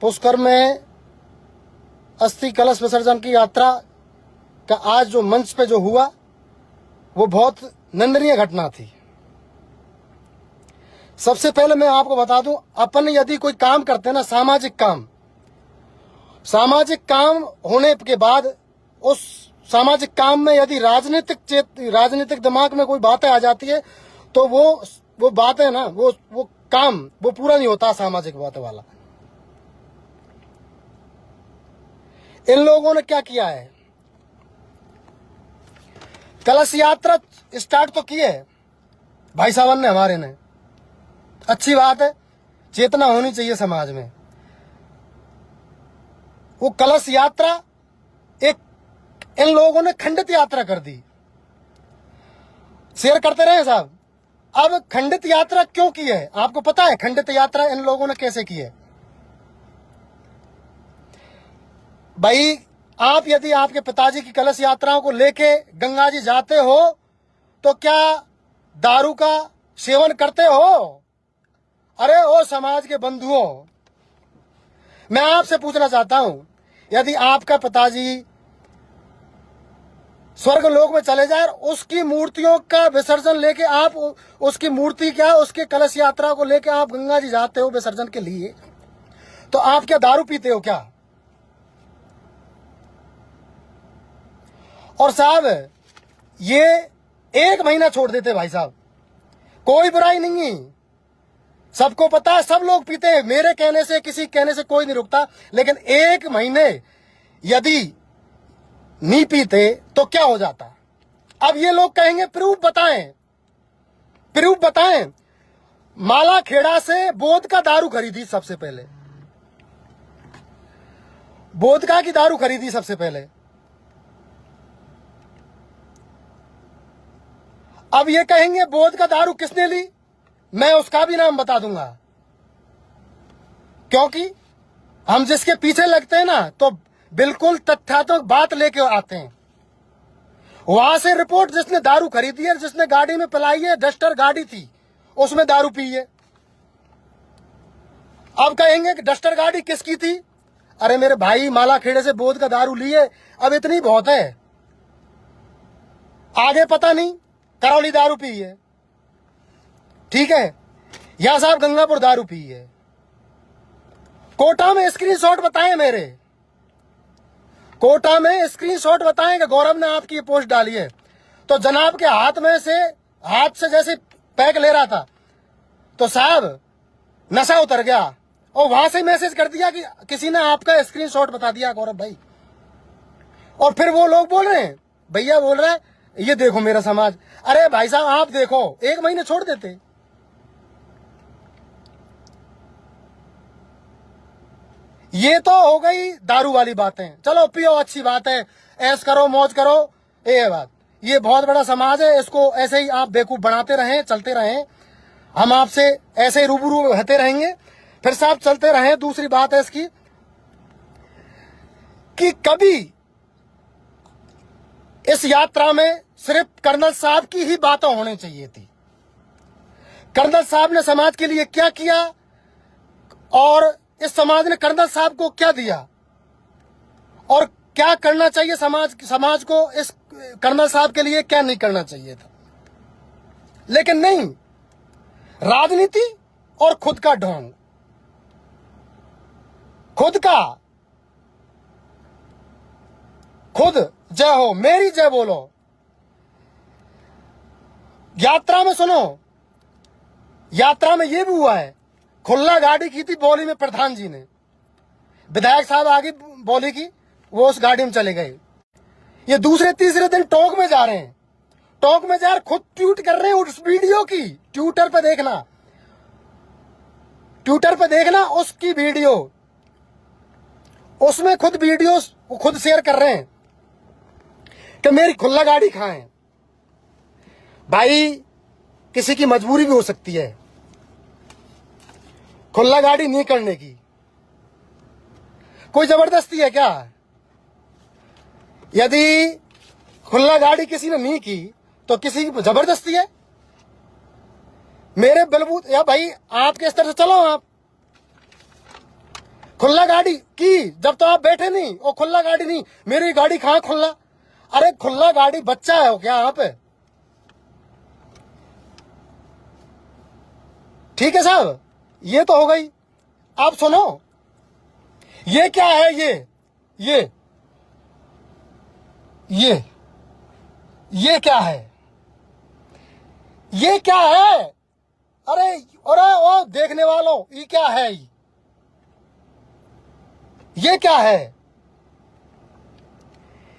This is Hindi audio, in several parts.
पुष्कर में अस्थि कलश विसर्जन की यात्रा का आज जो मंच पे जो हुआ वो बहुत निंदनीय घटना थी। सबसे पहले मैं आपको बता दूं, अपन यदि कोई काम करते हैं ना, सामाजिक काम होने के बाद उस सामाजिक काम में यदि राजनीतिक दिमाग में कोई बातें आ जाती है तो वो बातें ना, वो काम वो पूरा नहीं होता सामाजिक बातों वाला। इन लोगों ने क्या किया है, कलश यात्रा स्टार्ट तो की है भाई साहब ने, हमारे ने, अच्छी बात है, चेतना होनी चाहिए समाज में। वो कलश यात्रा एक इन लोगों ने खंडित यात्रा कर दी। शेयर करते रहे साहब। अब खंडित यात्रा क्यों की है आपको पता है? खंडित यात्रा इन लोगों ने कैसे की है भाई? आप यदि आपके पिताजी की कलश यात्राओं को लेके गंगा जी जाते हो तो क्या दारू का सेवन करते हो? अरे ओ समाज के बंधुओं, मैं आपसे पूछना चाहता हूं, यदि आपका पिताजी स्वर्ग लोक में चले जाए, उसकी मूर्तियों का विसर्जन लेके आप उसकी मूर्ति क्या उसके कलश यात्रा को लेके आप गंगा जी जाते हो विसर्जन के लिए, तो आप क्या दारू पीते हो क्या? और साहब ये 1 महीना छोड़ देते भाई साहब, कोई बुराई नहीं है, सबको पता है, सब लोग पीते हैं, मेरे कहने से किसी कहने से कोई नहीं रुकता, लेकिन 1 महीने यदि नहीं पीते तो क्या हो जाता? अब ये लोग कहेंगे प्रूफ बताएं। माला खेड़ा से बोधका दारू खरीदी सबसे पहले, बोधका की दारू खरीदी सबसे पहले। अब ये कहेंगे बोधका दारू किसने ली, मैं उसका भी नाम बता दूंगा, क्योंकि हम जिसके पीछे लगते हैं ना तो बिल्कुल तथ्यात्मक बात लेके आते हैं। वहां से रिपोर्ट जिसने दारू खरीदी है, जिसने गाड़ी में पिलाई है, डस्टर गाड़ी थी उसमें दारू पी है। अब कहेंगे कि डस्टर गाड़ी किसकी थी? अरे मेरे भाई, माला खेड़े से बोध का दारू लिए, अब इतनी बहुत है, आगे पता नहीं करौली दारू पी है, ठीक है, या साहब गंगापुर दारू पी है। कोटा में स्क्रीनशॉट बताएं, मेरे कोटा में स्क्रीनशॉट बताएं कि गौरव ने आपकी ये पोस्ट डाली है, तो जनाब के हाथ से जैसे पैक ले रहा था तो साहब नशा उतर गया, और वहां से मैसेज कर दिया कि किसी ने आपका स्क्रीनशॉट बता दिया गौरव भाई। और फिर वो लोग बोल रहे हैं, भैया बोल रहा है ये देखो मेरा समाज। अरे भाई साहब आप देखो, 1 महीने छोड़ देते। ये तो हो गई दारू वाली बातें, चलो पियो अच्छी बात है, ऐश करो मौज करो, ये बात, ये बहुत बड़ा समाज है, इसको ऐसे ही आप बेवकूफ बनाते रहें, चलते रहें, हम आपसे ऐसे ही रूबरू होते रहेंगे, फिर साहब चलते रहें। दूसरी बात है इसकी कि कभी इस यात्रा में सिर्फ कर्नल साहब की ही बातें होनी चाहिए थी। कर्नल साहब ने समाज के लिए क्या किया और इस समाज ने कर्नल साहब को क्या दिया और क्या करना चाहिए समाज को, इस कर्नल साहब के लिए क्या नहीं करना चाहिए था। लेकिन नहीं, राजनीति और खुद का ढोंग, खुद जय हो, मेरी जय बोलो। यात्रा में सुनो, यात्रा में ये भी हुआ है, खुला गाड़ी की थी बौली में प्रधान जी ने, विधायक साहब आगे बौली की, वो उस गाड़ी में चले गए। ये दूसरे तीसरे दिन टोंक में जा रहे हैं, टोंक में जा खुद ट्वीट कर रहे हैं उस वीडियो की, ट्विटर पे देखना उसकी वीडियो, उसमें खुद शेयर कर रहे हैं कि मेरी खुला गाड़ी खाएं। भाई किसी की मजबूरी भी हो सकती है खुला गाड़ी नहीं करने की, कोई जबरदस्ती है क्या? यदि खुला गाड़ी किसी ने नहीं की तो किसी की जबरदस्ती है? मेरे बलबूत या भाई आपके स्तर से चलो, आप खुला गाड़ी की जब तो आप बैठे नहीं, वो खुला गाड़ी नहीं, मेरी गाड़ी कहां खुला? अरे खुला गाड़ी बच्चा है क्या यहाँ पे? ठीक है साहब, ये तो हो गई। आप सुनो, ये क्या है? ये क्या है? ये क्या है? अरे ओ देखने वालों, ये क्या है? ये क्या है?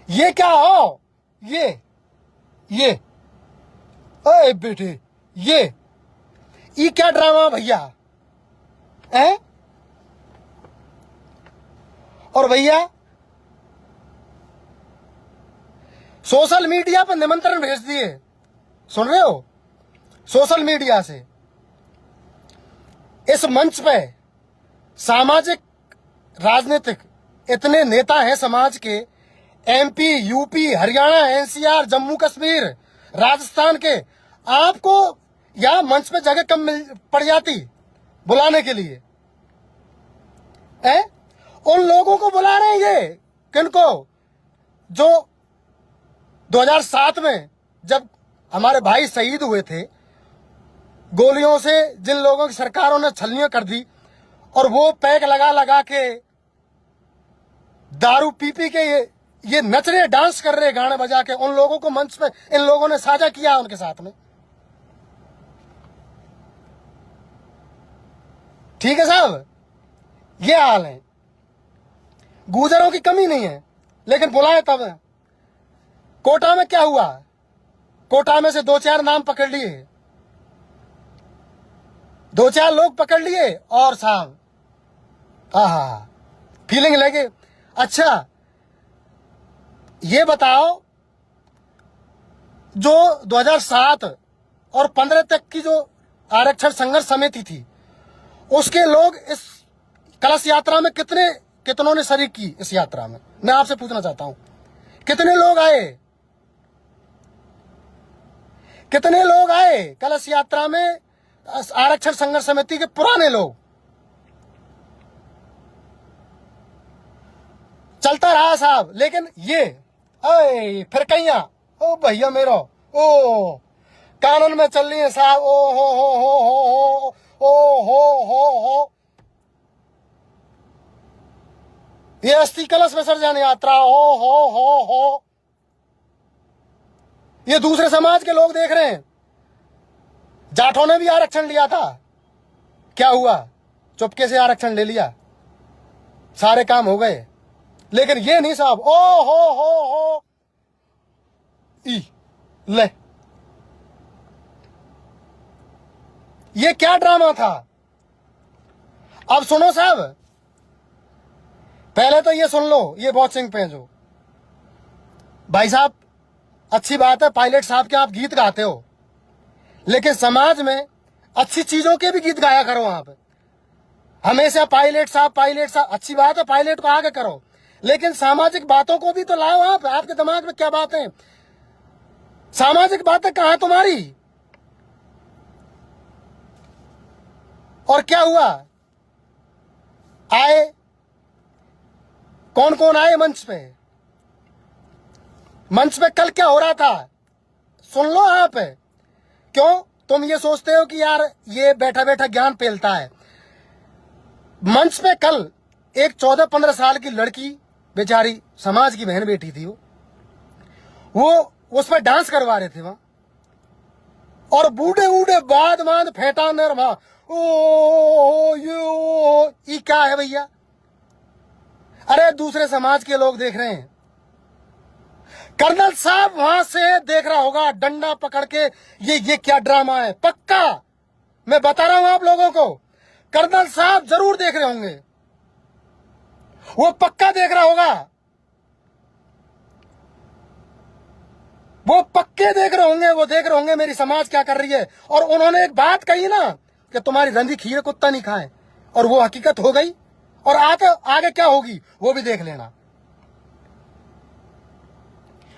ये क्या हो? ये अरे बेटे, ये क्या ड्रामा भैया है? और भैया सोशल मीडिया पर निमंत्रण भेज दिए, सुन रहे हो? सोशल मीडिया से इस मंच पे सामाजिक राजनीतिक इतने नेता हैं समाज के, MP, UP, Haryana, NCR, Jammu Kashmir, Rajasthan के, आपको यहां मंच पे जगह कम पड़ जाती बुलाने के लिए है? उन लोगों को बुला रहे हैं ये, किनको? जो 2007 में जब हमारे भाई शहीद हुए थे गोलियों से, जिन लोगों की सरकारों ने छलनियां कर दी, और वो पैक लगा के दारू पी के ये नच रहे, डांस कर रहे, गाने बजा के, उन लोगों को मंच पे इन लोगों ने साझा किया उनके साथ में। ठीक है साहब, ये हाल है। गुजरों की कमी नहीं है, लेकिन बुलाए तब है। कोटा में क्या हुआ? कोटा में से 2-4 नाम पकड़ लिए, 2-4 लोग पकड़ लिए, और साहब फीलिंग लगे। अच्छा ये बताओ, जो 2007 और 15 तक की जो आरक्षण संघर्ष समिति थी, उसके लोग इस कलश यात्रा में कितनों ने शरीक की? इस यात्रा में मैं आपसे पूछना चाहता हूं, कितने लोग आए? कितने लोग आए कलश यात्रा में? आरक्षण संघर्ष समिति के पुराने लोग। चलता रहा साहब, लेकिन ये फिर कहिया, ओ भैया मेरा, ओ कानून में चल रही है साहब, ओ हो ये अस्थि कलश विसर्जन यात्रा, हो ये दूसरे समाज के लोग देख रहे हैं। जाटों ने भी आरक्षण लिया था, क्या हुआ? चुपके से आरक्षण ले लिया, सारे काम हो गए। लेकिन ये नहीं साहब, ओ हो ले, ये क्या ड्रामा था? अब सुनो साहब, पहले तो ये सुन लो, ये वॉचिंग पे जो भाई साहब, अच्छी बात है पायलट साहब के आप गीत गाते हो, लेकिन समाज में अच्छी चीजों के भी गीत गाया करो। आप हमेशा पायलट साहब अच्छी बात है, पायलट को आगे करो, लेकिन सामाजिक बातों को भी तो लाओ। आपके दिमाग में क्या बातें, सामाजिक बातें कहां तुम्हारी? और क्या हुआ? आए कौन कौन आए मंच पे? मंच पे कल क्या हो रहा था सुन लो आप। क्यों तुम ये सोचते हो कि यार ये बैठा बैठा ज्ञान पेलता है? मंच पे कल एक 14-15 साल की लड़की, बेचारी समाज की बहन बेटी थी, वो उस पर डांस करवा रहे थे वहां, और बूढ़े बांध फेंटा नर वहां, ओ ये क्या है भैया? अरे दूसरे समाज के लोग देख रहे हैं। कर्नल साहब वहां से देख रहा होगा डंडा पकड़ के, ये क्या ड्रामा है? पक्का मैं बता रहा हूं आप लोगों को, कर्नल साहब जरूर देख रहे होंगे, वो पक्का देख रहा होगा, वो पक्के देख रहे होंगे, वो देख रहे होंगे मेरी समाज क्या कर रही है। और उन्होंने एक बात कही ना कि तुम्हारी रंधी खीर कुत्ता नहीं खाए, और वो हकीकत हो गई। और आगे क्या होगी वो भी देख लेना।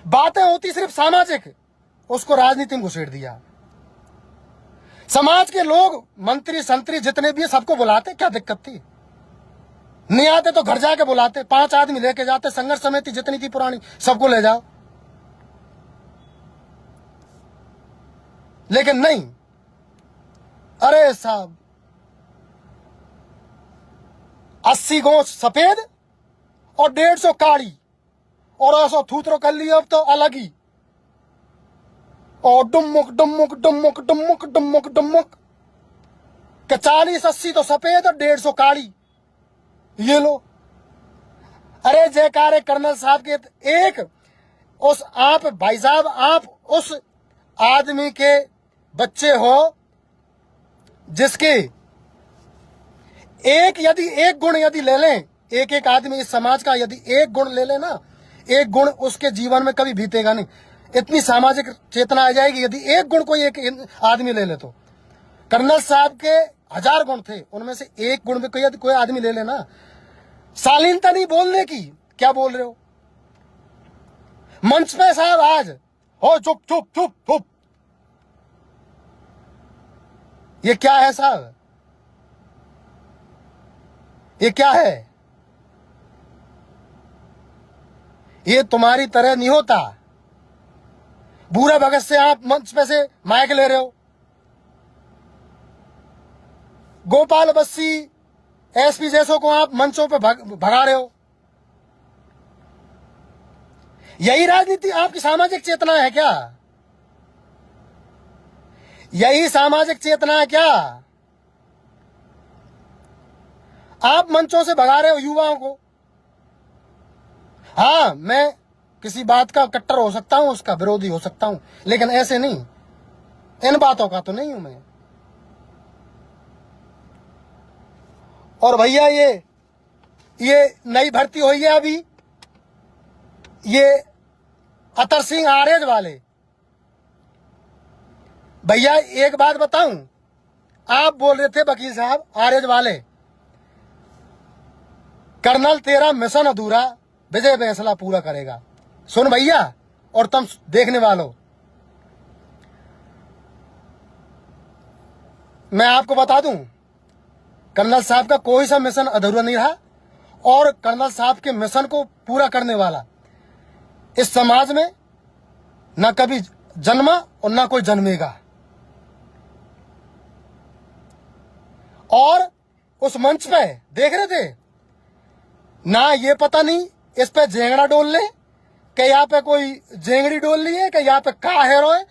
बातें होती सिर्फ सामाजिक, उसको राजनीति में घुसेड़ दिया। समाज के लोग, मंत्री संतरी जितने भी सबको बुलाते, क्या दिक्कत थी? नहीं आते तो घर जाके बुलाते, 5 आदमी लेके जाते, संघर्ष समिति जितनी थी पुरानी सबको ले जाओ। लेकिन नहीं, अरे साहब 80 गोश सफेद और 150 काली, और ऐसा थूथरो कर लिया अब तो अलग ही, और डुमुक डुमुक डुमुक डुमुक डुमुक डुमुक के 40-80 तो सफेद और 150 काली, ये लो। अरे जयकारे कर्नल साहब के। एक उस आप भाई साहब, आप उस आदमी के बच्चे हो जिसके यदि एक गुण यदि ले लें, एक आदमी इस समाज का यदि एक गुण ले लेना, एक गुण उसके जीवन में कभी बीतेगा नहीं। इतनी सामाजिक चेतना आ जाएगी यदि एक गुण कोई एक आदमी ले ले तो। कर्नल साहब के 1000 गुण थे, उनमें से एक गुण भी कोई आदमी ले लेना। शालीनता नहीं बोलने की, क्या बोल रहे हो मंच पे साहब आज? हो चुप चुप चुप चुप, ये क्या है साहब? ये क्या है? ये तुम्हारी तरह नहीं होता। बुरा भगत से आप मंच पे से माइक ले रहे हो, गोपाल बस्सी एसपी जैसों को आप मंचों पे भगा रहे हो। यही राजनीति आपकी सामाजिक चेतना है क्या? यही सामाजिक चेतना है क्या? आप मंचों से भगा रहे हो युवाओं को। हाँ, मैं किसी बात का कट्टर हो सकता हूं, उसका विरोधी हो सकता हूं, लेकिन ऐसे नहीं, इन बातों का तो नहीं हूं मैं। और भैया ये नई भर्ती हुई है अभी, ये अतर सिंह आर्यज वाले। भैया एक बात बताऊं, आप बोल रहे थे वकील साहब आर्यज वाले, कर्नल तेरा मिशन अधूरा, विजय फैसला पूरा करेगा। सुन भैया और तुम देखने वालों, मैं आपको बता दूं, कर्नल साहब का कोई सा मिशन अधूरा नहीं रहा, और कर्नल साहब के मिशन को पूरा करने वाला इस समाज में न कभी जन्मा और न कोई जन्मेगा। और उस मंच पे देख रहे थे ना, ये पता नहीं इस पे जेंगड़ा डोल ले कि यहाँ पे कोई जेंगड़ी डोल ली है कि यहाँ पे का हेरो है।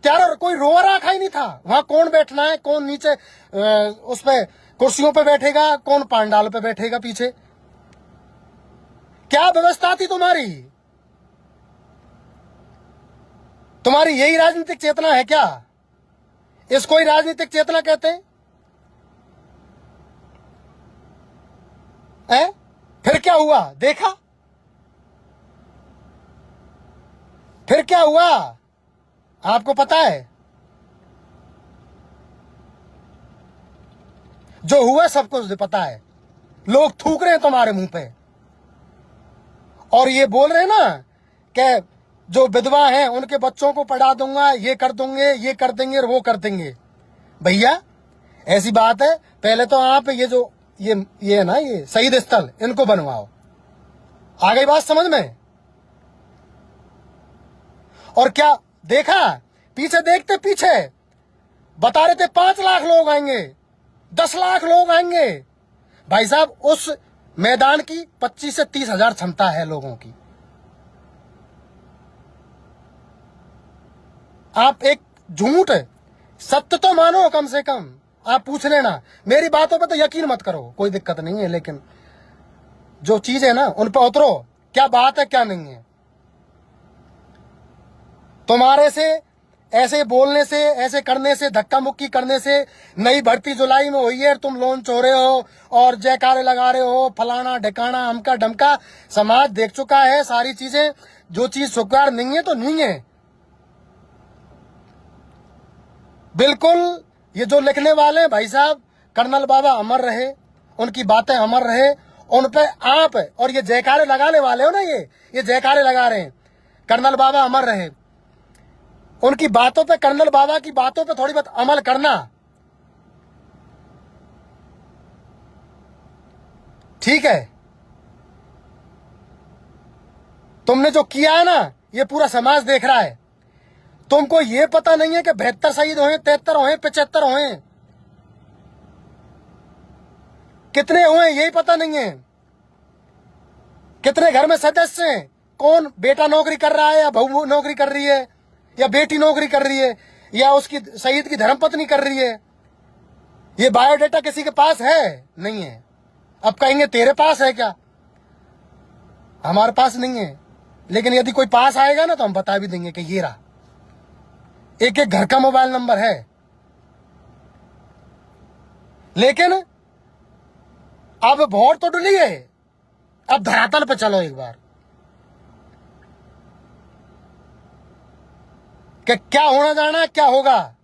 त्यार कोई रो रखा ही नहीं था वहां, कौन बैठना है, कौन नीचे उस पे कुर्सियों पे बैठेगा, कौन पांडाल पे बैठेगा पीछे। क्या व्यवस्था थी तुम्हारी? तुम्हारी यही राजनीतिक चेतना है क्या? इसको ही राजनीतिक चेतना कहते हैं? फिर क्या हुआ देखा? फिर क्या हुआ आपको पता है? जो हुआ सबको पता है। लोग थूक रहे हैं तुम्हारे मुंह पे और ये बोल रहे हैं ना कि जो विधवा हैं उनके बच्चों को पढ़ा दूंगा, ये कर दूंगे, ये कर देंगे और वो कर देंगे। भैया ऐसी बात है, पहले तो आप ये जो ये है ना, ये शहीद स्थल इनको बनवाओ। आ गई बात समझ में? और क्या देखा पीछे, देखते पीछे बता रहे थे 5 लाख लोग आएंगे, 10 लाख लोग आएंगे। भाई साहब उस मैदान की 25 से 30 हजार क्षमता है लोगों की। आप एक झूठ सत्य तो मानो, कम से कम आप पूछ लेना। मेरी बातों पे तो यकीन मत करो, कोई दिक्कत नहीं है, लेकिन जो चीज है ना उन पर उतरो, क्या बात है क्या नहीं है। तुम्हारे से ऐसे बोलने से, ऐसे करने से, धक्का मुक्की करने से नई भर्ती जुलाई में हुई है, तुम लोन चोरे हो और जयकारे लगा रहे हो, फलाना ढिकाना अमका डमका। समाज देख चुका है सारी चीजें, जो चीज स्वीकार नहीं है तो नहीं है। बिल्कुल ये जो लिखने वाले हैं भाई साहब, कर्नल बाबा अमर रहे, उनकी बातें अमर रहे, उन पे आप और ये जयकारे लगाने वाले हो ना, ये जयकारे लगा रहे हैं कर्नल बाबा अमर रहे, उनकी बातों पे, कर्नल बाबा की बातों पे थोड़ी बहुत अमल करना, ठीक है, तुमने जो किया है ना, ये पूरा समाज देख रहा है। तुमको ये पता नहीं है कि 72 शहीद हुए, 73 हुए, 75 हुए, कितने हुए यही पता नहीं है। कितने घर में सदस्य हैं, कौन बेटा नौकरी कर रहा है या बहू नौकरी कर रही है या बेटी नौकरी कर रही है या उसकी शहीद की धर्मपत्नी कर रही है, ये बायोडेटा किसी के पास है? नहीं है। अब कहेंगे तेरे पास है क्या? हमारे पास नहीं है, लेकिन यदि कोई पास आएगा ना तो हम बता भी देंगे कि ये रहा, एक एक घर का मोबाइल नंबर है। लेकिन अब भौर तो डुली है, अब धरातल पे चलो एक बार कि क्या होना जाना है, क्या होगा।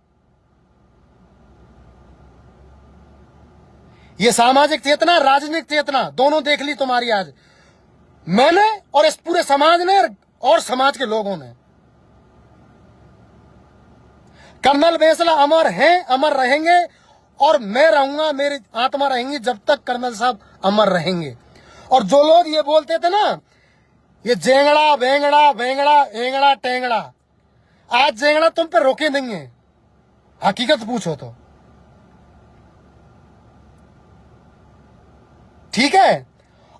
ये सामाजिक चेतना, राजनीतिक चेतना दोनों देख ली तुम्हारी आज मैंने और इस पूरे समाज ने और समाज के लोगों ने। कर्नल बेंसला अमर हैं, अमर रहेंगे और मैं रहूंगा, मेरी आत्मा रहेंगी जब तक कर्नल साहब अमर रहेंगे। और जो लोग ये बोलते थे ना, ये जेंगड़ा वेंगड़ा वेंगड़ा एंगड़ा टेंगड़ा, आज जेंगड़ा तुम पे रोके नहीं है, हकीकत पूछो तो। ठीक है,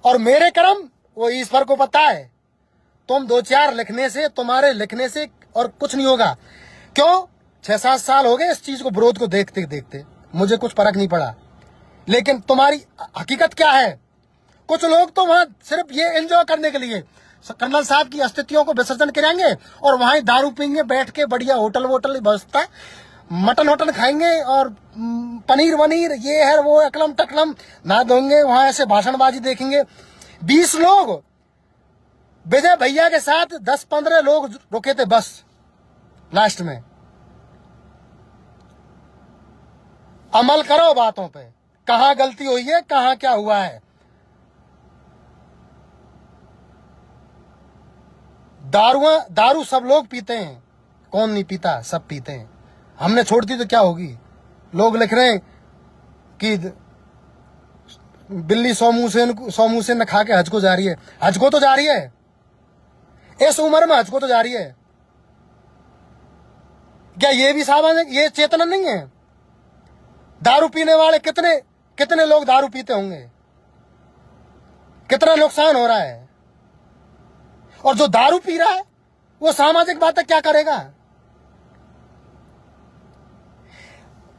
और मेरे कर्म वो ईश्वर को पता है। तुम 2-4 लिखने से, तुम्हारे लिखने से और कुछ नहीं होगा। क्यों? 6-7 साल हो गए इस चीज को, विरोध को देखते देखते, मुझे कुछ फर्क नहीं पड़ा। लेकिन तुम्हारी हकीकत क्या है? कुछ लोग तो वहां सिर्फ ये एंजॉय करने के लिए कर्नल साहब की अस्थितियों को विसर्जन कराएंगे और वहां ही दारू पीएंगे बैठ के, बढ़िया होटल वोटल व्यवस्था, मटन वटन खाएंगे और पनीर वनीर ये है वो अकलम टकलम ना दोगे, वहां ऐसे भाषणबाजी देखेंगे। 20 लोग विजय भैया के साथ 10-15 लोग रुके थे बस लास्ट में। अमल करो बातों पे, कहां गलती हुई है, कहां क्या हुआ है। दारू सब लोग पीते हैं, कौन नहीं पीता? सब पीते हैं। हमने छोड़ दी तो क्या होगी? लोग लिख रहे हैं कि बिल्ली 100 मुंह से न खा के हज को जा रही है। हज को तो जा रही है, इस उम्र में हज को तो जा रही है। क्या ये भी सामाजिक, ये चेतना नहीं है? दारू पीने वाले कितने कितने लोग दारू पीते होंगे, कितना नुकसान हो रहा है। और जो दारू पी रहा है वो सामाजिक बातें क्या करेगा?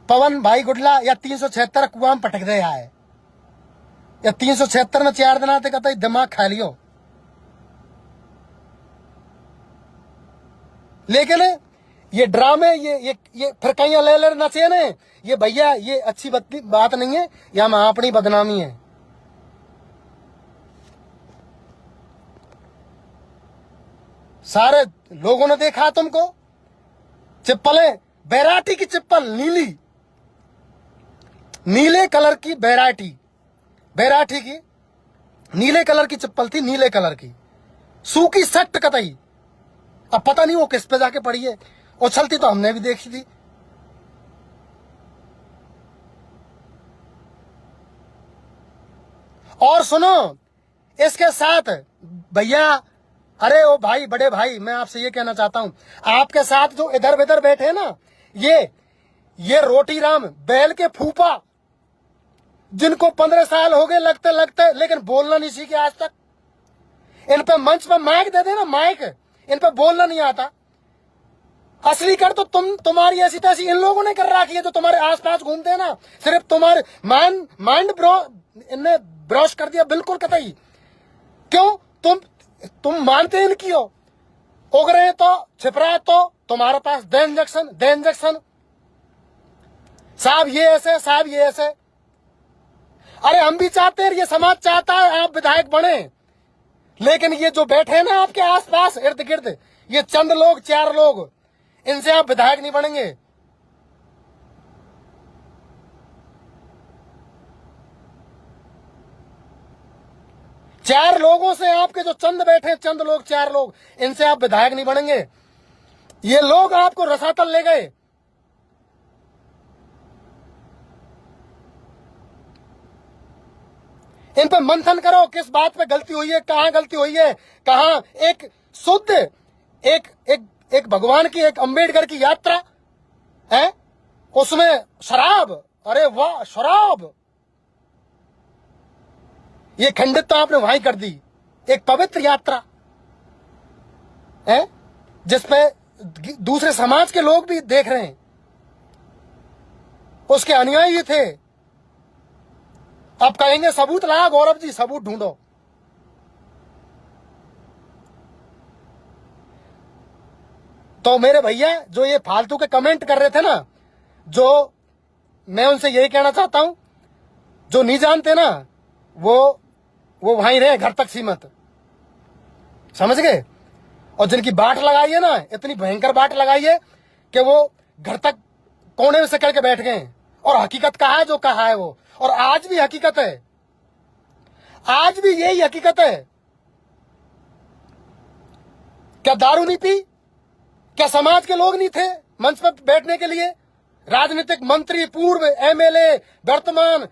पवन भाई गुडला या 376 कुआं में पटक दे आए, या 376 में 4 दिन आते कहता दिमाग खा लियो। लेकिन ये ड्रामे, ये फिर कहीं ले नचे ने, ये भैया ये अच्छी बात नहीं है, या मैं अपनी बदनामी है। सारे लोगों ने देखा तुमको, चप्पलें बैराटी की चप्पल, नीले कलर की बैराठी की नीले कलर की चप्पल थी, नीले कलर की सूखी सख्त कतई। अब पता नहीं वो किस पे जाके पड़ी है, उछलती तो हमने भी देखी थी। और सुनो, इसके साथ भैया, अरे ओ भाई, बड़े भाई, मैं आपसे ये कहना चाहता हूं, आपके साथ जो इधर उधर बैठे हैं ना, ये रोटी राम बैल के फूफा, जिनको 15 साल हो गए लगते लगते, लेकिन बोलना नहीं सीखे आज तक। इन पे मंच पे माइक दे देना, माइक, इन पे बोलना नहीं आता। असली कर तो तुम्हारी ऐसी तैसी इन लोगों ने कर रखी है, जो तुम्हारे आसपास घूमते हैं ना, सिर्फ तुम्हारे माइंड इनने ब्रॉश कर दिया बिल्कुल कतई। क्यों? तुम मानते हैं इनकी हो, उग रहे तो छिप रहा तो तुम्हारे पास दे इंजेक्शन, साहब ये ऐसे, साहब ये ऐसे। अरे हम भी चाहते हैं, ये समाज चाहता है आप विधायक बने, लेकिन ये जो बैठे हैं ना आपके आसपास इर्द गिर्द, ये चंद लोग, 4 लोग, इनसे आप विधायक नहीं बनेंगे। चार लोगों से, आपके जो चंद बैठे, चंद लोग, 4 लोग, इनसे आप विधायक नहीं बनेंगे। ये लोग आपको रसातल ले गए। इन पे मंथन करो, किस बात पे गलती हुई है, कहां गलती हुई है, कहां एक शुद्ध एक एक एक भगवान की, एक अंबेडकर की यात्रा है, उसमें शराब, अरे वाह शराब, ये खंडित तो आपने वहीं कर दी। एक पवित्र यात्रा है जिसपे दूसरे समाज के लोग भी देख रहे हैं, उसके अनुयायी थे। अब कहेंगे सबूत लाया गौरव जी, सबूत ढूंढो। तो मेरे भैया जो ये फालतू के कमेंट कर रहे थे ना, जो मैं उनसे यही कहना चाहता हूं, जो नहीं जानते ना वो वहीं रहे, घर तक सीमित, समझ गए। और जिनकी बाट लगाई है ना, इतनी भयंकर बाट लगाई है कि वो घर तक कोने में से करके बैठ गए। और हकीकत कहा है, जो कहा है वो, और आज भी हकीकत है, आज भी यही हकीकत है। क्या दारू नहीं पी? क्या समाज के लोग नहीं थे मंच पर बैठने के लिए? राजनीतिक मंत्री, पूर्व एमएलए, वर्तमान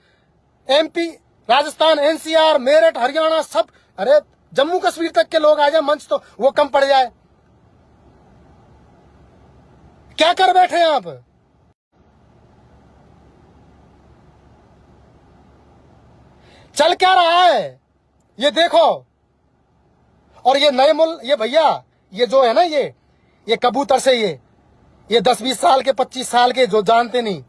एमपी, राजस्थान, एनसीआर, मेरठ, हरियाणा, सब, अरे जम्मू कश्मीर तक के लोग आ जाए मंच तो वो कम पड़ जाए। क्या कर बैठे हैं आप? चल क्या रहा है ये देखो। और ये नए ये भैया, ये जो है ना, ये कबूतर से ये 10-20 साल के, 25 साल के जो जानते नहीं,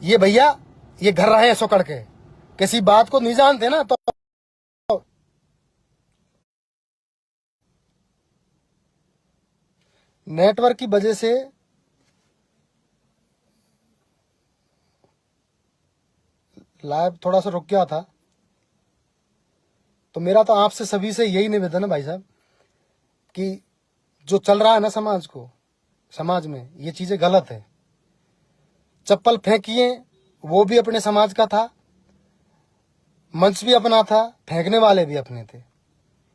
ये भैया ये घर रहे हैं सुकड़ के, किसी बात को नहीं जानते ना। तो नेटवर्क की वजह से लाइव थोड़ा सा रुक गया था। तो मेरा तो आपसे सभी से यही निवेदन है भाई साहब कि जो चल रहा है ना समाज में ये चीजें गलत है। चप्पल फेंकिए, वो भी अपने समाज का था, मंच भी अपना था, फेंकने वाले भी अपने थे।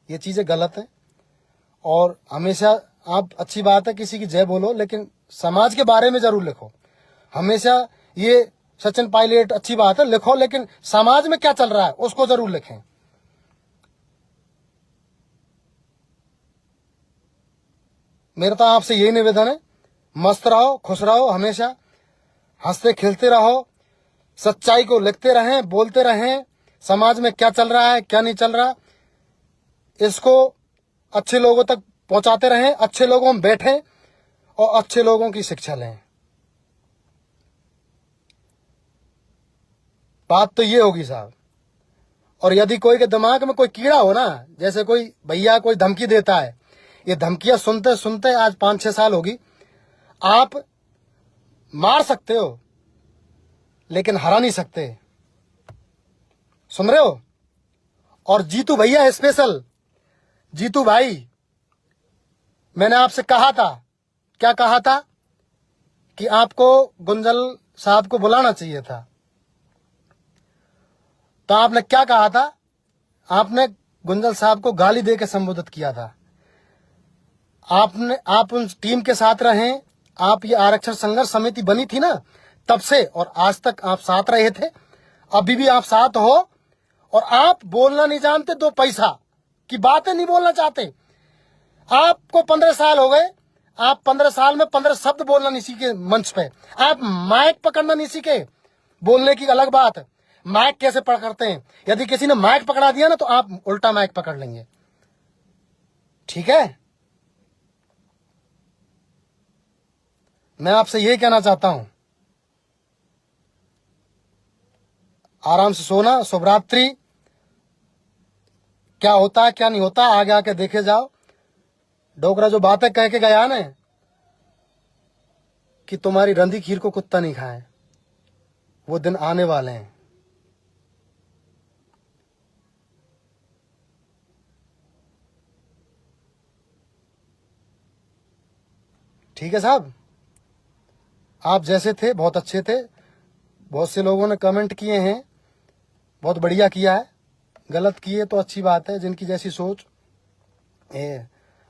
ये चीजें गलत है। और हमेशा आप, अच्छी बात है किसी की जय बोलो, लेकिन समाज के बारे में जरूर लिखो। हमेशा ये सचिन पायलट अच्छी बात है, लिखो, लेकिन समाज में क्या चल रहा है उसको जरूर लिखें। मेरा तो आपसे यही निवेदन है, मस्त रहो, खुश रहो, हमेशा हंसते खेलते रहो, सच्चाई को लिखते रहें, बोलते रहें। समाज में क्या चल रहा है, क्या नहीं चल रहा, इसको अच्छे लोगों तक पहुंचाते रहें, अच्छे लोगों में बैठें और अच्छे लोगों की शिक्षा लें। बात तो ये होगी साहब। और यदि कोई के दिमाग में कोई कीड़ा हो ना, जैसे कोई भैया कोई धमकी देता है, ये धमकियां सुनते सुनते आज 5-6 साल होगी। आप मार सकते हो लेकिन हरा नहीं सकते, सुन रहे हो। और जीतू भैया स्पेशल, जीतू भाई, मैंने आपसे कहा था, क्या कहा था कि आपको गुंजल साहब को बुलाना चाहिए था। तो आपने क्या कहा था? आपने गुंजल साहब को गाली देकर संबोधित किया था। आप उन टीम के साथ रहें, आप ये आरक्षण संघर्ष समिति बनी थी ना, तब से और आज तक आप साथ रहे थे, अभी भी आप साथ हो। और आप बोलना नहीं जानते, 2 पैसा की बातें नहीं बोलना चाहते। आपको 15 साल हो गए, आप 15 साल में 15 शब्द बोलना नहीं सीखे मंच पे, आप माइक पकड़ना नहीं सीखे। बोलने की अलग बात है, माइक कैसे पकड़ते हैं। यदि किसी ने माइक पकड़ा दिया ना तो आप उल्टा माइक पकड़ लेंगे, ठीक है। मैं आपसे यही कहना चाहता हूं, आराम से सोना, शुभ रात्रि। क्या होता है क्या नहीं होता आगे आके देखे जाओ। डोगरा जो बातें कह के गया ना कि तुम्हारी रंधी खीर को कुत्ता नहीं खाए, वो दिन आने वाले हैं। ठीक है साहब, आप जैसे थे बहुत अच्छे थे। बहुत से लोगों ने कमेंट किए हैं, बहुत बढ़िया किया है। गलत किए तो अच्छी बात है, जिनकी जैसी सोच।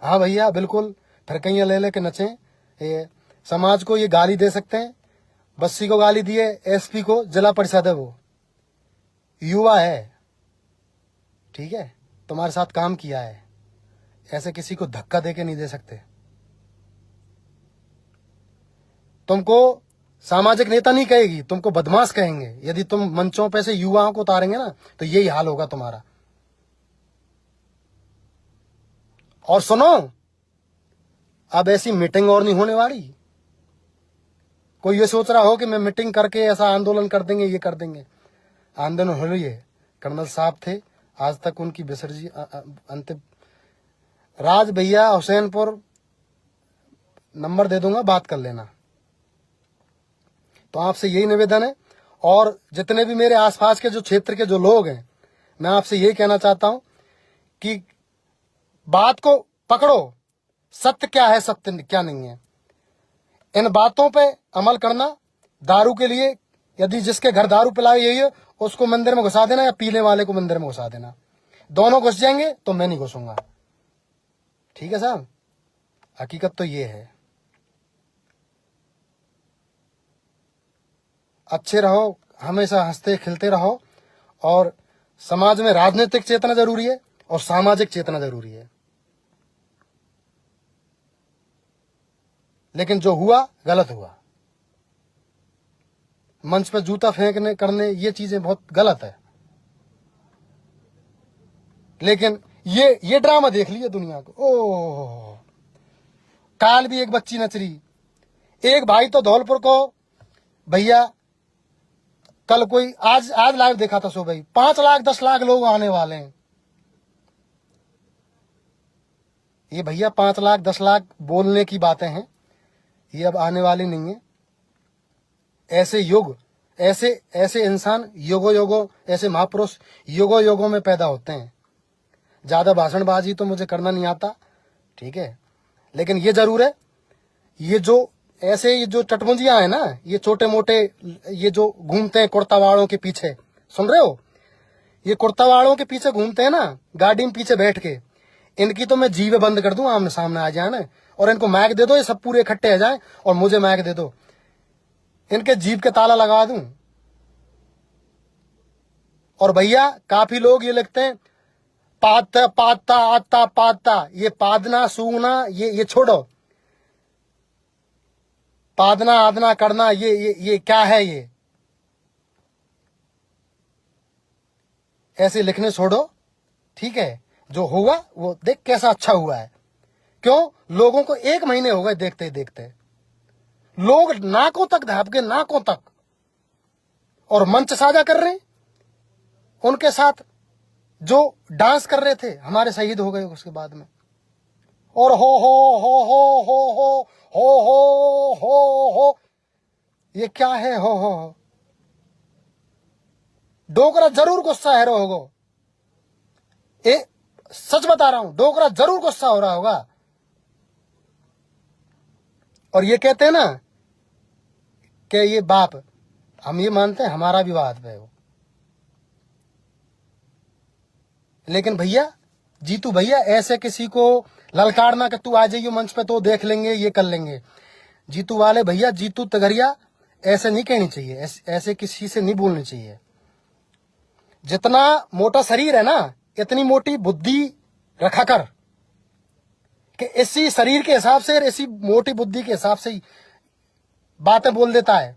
हाँ भैया बिल्कुल, फिरकैया ले लेके नचें। समाज को ये गाली दे सकते हैं बस्सी को गाली दिए, एसपी को, जिला परिषद है वो, युवा है, ठीक है, तुम्हारे साथ काम किया है, ऐसे किसी को धक्का देके नहीं दे सकते। तुमको सामाजिक नेता नहीं कहेगी, तुमको बदमाश कहेंगे। यदि तुम मंचों पे से युवाओं को उतारेंगे ना तो यही हाल होगा तुम्हारा। और सुनो, अब ऐसी मीटिंग और नहीं होने वाली। कोई ये सोच रहा हो कि मैं मीटिंग करके ऐसा आंदोलन कर देंगे, ये कर देंगे। आंदोलन हो रही है। कर्नल साहब थे, आज तक उनकी विसर्जी अंतिम। राज भैया हुसैनपुर नंबर दे दूंगा, बात कर लेना। तो आपसे यही निवेदन है, और जितने भी मेरे आसपास के जो क्षेत्र के जो लोग हैं, मैं आपसे यही कहना चाहता हूं कि बात को पकड़ो, सत्य क्या है, सत्य क्या नहीं है, इन बातों पे अमल करना। दारू के लिए यदि जिसके घर दारू पिलाई यही है, उसको मंदिर में घुसा देना, या पीने वाले को मंदिर में घुसा देना। दोनों घुस जाएंगे तो मैं नहीं घुसूंगा, ठीक है साहब। हकीकत तो ये है। अच्छे रहो, हमेशा हंसते खिलते रहो, और समाज में राजनीतिक चेतना जरूरी है और सामाजिक चेतना जरूरी है। लेकिन जो हुआ गलत हुआ। मंच पर जूता फेंकने करने ये चीजें बहुत गलत है। लेकिन ये ड्रामा देख लिया दुनिया को। ओह, काल भी एक बच्ची नच रही। एक भाई तो धौलपुर को, भैया कल कोई आज लाइव देखा था, सो भाई 5 लाख 10 लाख लोग आने वाले हैं। ये भैया 5 लाख 10 लाख बोलने की बातें हैं, ये अब आने वाली नहीं है। ऐसे युग, ऐसे इंसान युगों ऐसे महापुरुष युगों में पैदा होते हैं। ज्यादा भाषणबाजी तो मुझे करना नहीं आता, ठीक है, लेकिन ये जरूर है, ये जो चटमुंजियां है ना, ये छोटे मोटे, ये जो घूमते हैं कुर्तावाड़ों के पीछे, सुन रहे हो, ये कुर्तावाड़ों के पीछे घूमते हैं ना, गाड़ी में पीछे बैठ के, इनकी तो मैं जीवे बंद कर दूं, आमने सामने आ जाए ना, और इनको मैक दे दो, ये सब पूरे इकट्ठे आ जाए और मुझे मैक दे दो, इनके जीभ के ताला लगा दूं। और भैया काफी लोग ये लिखते हैं पाता पाता आता पाता, ये पादना सूंघना ये छोड़ो, पादना आदना करना ये क्या है, ये ऐसे लिखने छोड़ो, ठीक है। जो हुआ वो देख कैसा अच्छा हुआ है। क्यों? लोगों को 1 महीने हो गए देखते देखते, लोग नाकों तक धाप के, नाकों तक, और मंच साझा कर रहे हैं। उनके साथ जो डांस कर रहे थे हमारे शहीद हो गए उसके बाद में, और हो हो हो हो हो हो हो हो हो हो, ये क्या है हो हो। डोगरा जरूर गुस्सा है होगा, सच बता रहा हूं, डोगरा जरूर गुस्सा हो रहा होगा। और ये कहते हैं ना कि ये बाप, हम ये मानते हैं हमारा भी बात है वो। लेकिन भैया जीतू भैया, ऐसे किसी को ललकारना कि तू आ जाइयो मंच पे तो देख लेंगे, ये कर लेंगे। जीतू वाले भैया, जीतू तगरिया, ऐसे नहीं कहनी चाहिए, ऐसे किसी से नहीं बोलनी चाहिए। जितना मोटा शरीर है ना, इतनी मोटी बुद्धि रखा कर, कि इसी शरीर के हिसाब से, इसी मोटी बुद्धि के हिसाब से ही बातें बोल देता है।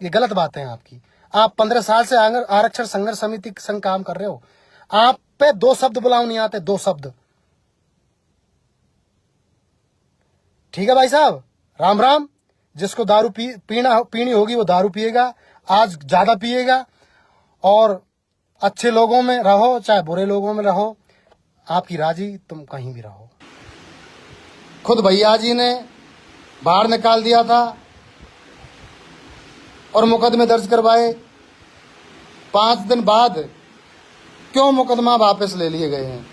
ये गलत बातें हैं आपकी। आप 15 साल से आरक्षण संघर्ष समिति संग काम कर रहे हो, आप पे 2 शब्द बुलाओ नहीं आते, 2 शब्द, ठीक है भाई साहब। राम राम। जिसको दारू पीनी होगी वो दारू पिएगा, आज ज्यादा पिएगा, और अच्छे लोगों में रहो चाहे बुरे लोगों में रहो, आपकी राजी, तुम कहीं भी रहो। खुद भैया जी ने बाहर निकाल दिया था और मुकदमे दर्ज करवाए। 5 दिन बाद क्यों मुकदमा वापस ले लिए गए हैं?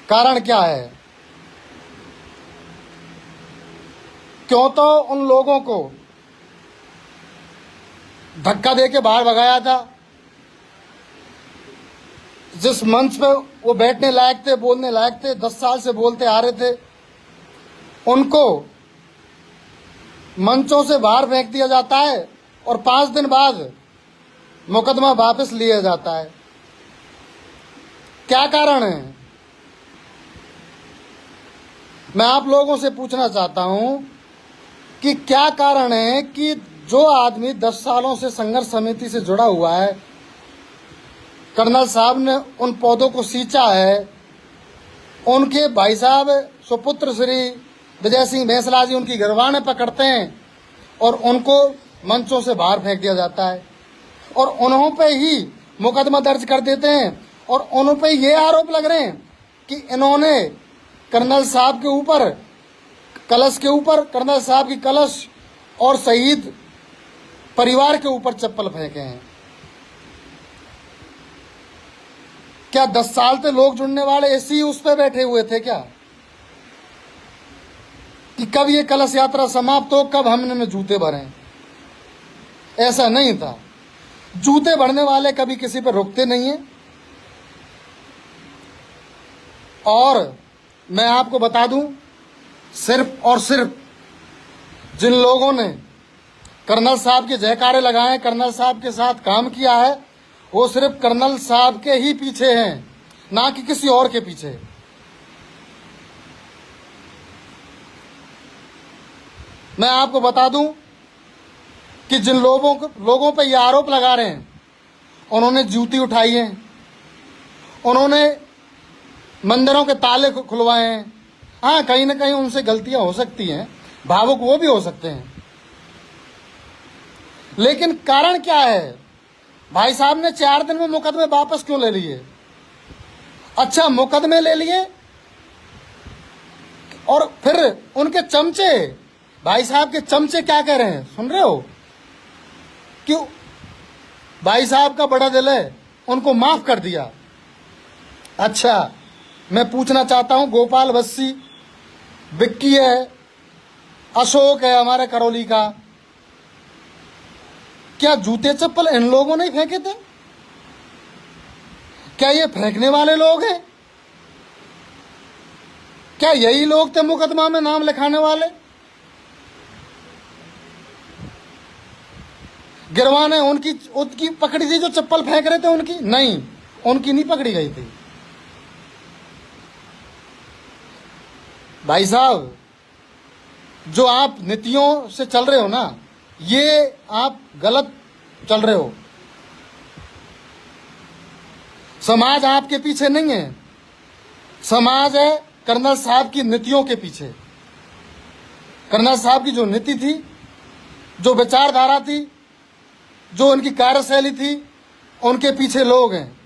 कारण क्या है? क्यों तो उन लोगों को धक्का देके बाहर भगाया था, जिस मंच पे वो बैठने लायक थे, बोलने लायक थे, 10 साल से बोलते आ रहे थे, उनको मंचों से बाहर फेंक दिया जाता है और 5 दिन बाद मुकदमा वापस लिया जाता है। क्या कारण है? मैं आप लोगों से पूछना चाहता हूं कि क्या कारण है कि जो आदमी 10 सालों से संघर्ष समिति से जुड़ा हुआ है, कर्नल साहब ने उन पौधों को सींचा है, उनके भाई साहब सुपुत्र श्री विजय सिंह बैंसला जी उनकी गिरवाने पकड़ते हैं और उनको मंचों से बाहर फेंक दिया जाता है और उन्हों पे ही मुकदमा दर्ज कर देते हैं और उन्हों पे ये आरोप लग रहे हैं कि इन्होंने कर्नल साहब के ऊपर, कलश के ऊपर, कर्नल साहब की कलश और शहीद परिवार के ऊपर चप्पल फेंके हैं। क्या 10 साल से लोग जुड़ने वाले ऐसे ही उस पर बैठे हुए थे क्या कि कब ये कलश यात्रा समाप्त हो, कब हमने जूते भरें? ऐसा नहीं था। जूते भरने वाले कभी किसी पर रुकते नहीं हैं। और मैं आपको बता दूं, सिर्फ और सिर्फ जिन लोगों ने कर्नल साहब के जयकारे लगाए, कर्नल साहब के साथ काम किया है, वो सिर्फ कर्नल साहब के ही पीछे हैं, ना कि किसी और के पीछे। मैं आपको बता दूं कि जिन लोगों पे ये आरोप लगा रहे हैं, उन्होंने जूती उठाई है, उन्होंने मंदिरों के ताले खुलवाए हैं। हाँ, कहीं ना कहीं उनसे गलतियां हो सकती हैं, भावुक वो भी हो सकते हैं, लेकिन कारण क्या है? भाई साहब ने 4 दिन में मुकदमे वापस क्यों ले लिए? अच्छा, मुकदमे ले लिए और फिर उनके चमचे, भाई साहब के चमचे क्या कह रहे हैं, सुन रहे हो? क्यों? भाई साहब का बड़ा दिल है, उनको माफ कर दिया। अच्छा, मैं पूछना चाहता हूं, गोपाल बस्सी, विक्की है, अशोक है हमारे करौली का, क्या जूते चप्पल इन लोगों ने फेंके थे? क्या ये फेंकने वाले लोग हैं? क्या यही लोग थे मुकदमा में नाम लिखाने वाले? गिरवाने उनकी पकड़ी थी जो चप्पल फेंक रहे थे उनकी? नहीं, उनकी नहीं पकड़ी गई थी। भाई साहब, जो आप नीतियों से चल रहे हो ना, ये आप गलत चल रहे हो। समाज आपके पीछे नहीं है, समाज है कर्नल साहब की नीतियों के पीछे। कर्नल साहब की जो नीति थी, जो विचारधारा थी, जो उनकी कार्यशैली थी, उनके पीछे लोग हैं।